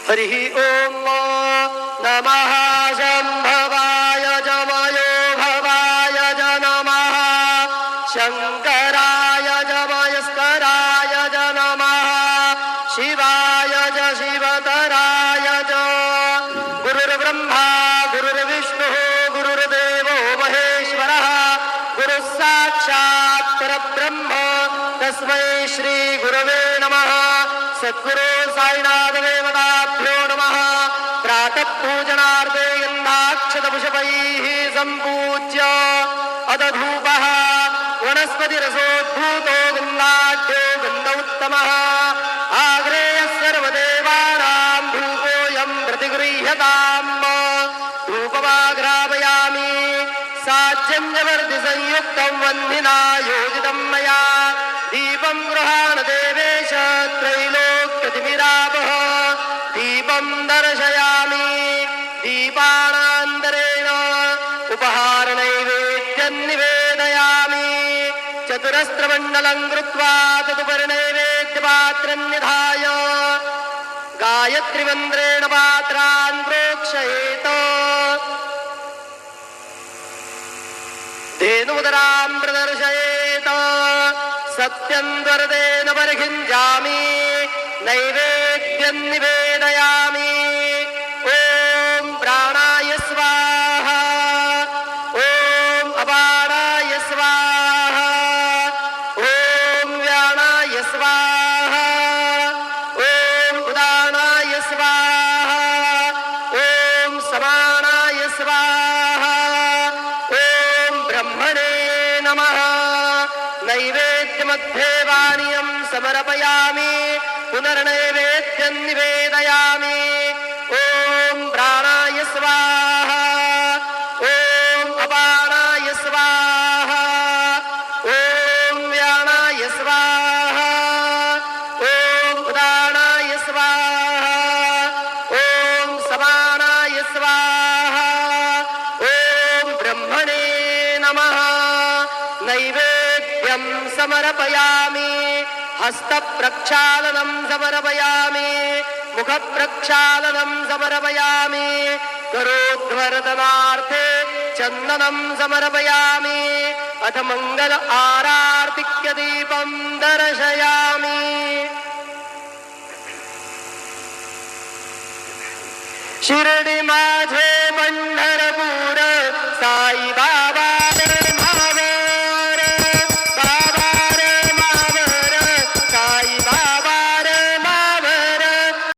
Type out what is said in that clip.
हरिः ॐ नमः शम्भवाय च मयोभवाय च नमः शङ्कराय च मयस्कराय च नमः शिवाय च शिवतराय च गुरुर्ब्रह्मा गुरुर्विष्णुः गुरुर्देवो महेश्वरः गुरुः साक्षात् परब्रह्म तस्मै श्री गुरवे नमः। सद्गुरो साईनाथ देवताभ्यो नमः। प्रातः पूजनार्थे गन्धाक्षतपुष्पैः सम्पूज्य अदधूपः वनस्पतिरसोद्भूतो गन्धाढ्यो गन्ध उत्तमः आग्रेयः सर्वदेवानां धूपोऽयं प्रतिगृह्यताम्। धूपमाघ्रापयामि साज्यं जवर्धिसंयुक्तं वह्निना योजितं मया दीपं गृहाण देवेश त्रैलोक्यतिमिरापः दीपं दर्शयामि दीपानान्तरेण उपहारनैवेद्यं निवेदयामि चतुरस्रमण्डलं कृत्वा तदुपरि नैवेद्यपात्रं निधाय गायत्रीमन्त्रेण पात्रान् प्रोक्षयेत्। धेनुदरां प्रदर्शयेत् सत्यं द्वरदेन परिहिञ्जामि नैवेद्यं निवेदयामि। ॐ प्राणाय स्वाहा ॐ अपानाय स्वाहा ॐ व्यानाय स्वाहा ॐ उदानाय स्वाहा ॐ समानाय स्वाहा ॐ ब्रह्मणे नमः। नैवेद्यमध्ये पानीयं समर्पयामि पुनर्नैवेद्यं निवेदयामि। ॐ प्राणाय स्वाहा ॐ अपानाय स्वाहा ॐ व्यानाय स्वाहा ॐ उदानाय स्वाहा ॐ समानाय स्वाहा ॐ ब्रह्मणे नमः। नैवेद्यं समर्पयामि हस्तप्रक्षालनं समर्पयामि मुखप्रक्षालनं समर्पयामि करोद्वर्धनार्थे चन्दनं समर्पयामि अथ मङ्गल आरार्तिक्य दीपं दर्शयामि। शिर्डी माझे पंढरपूर साईबा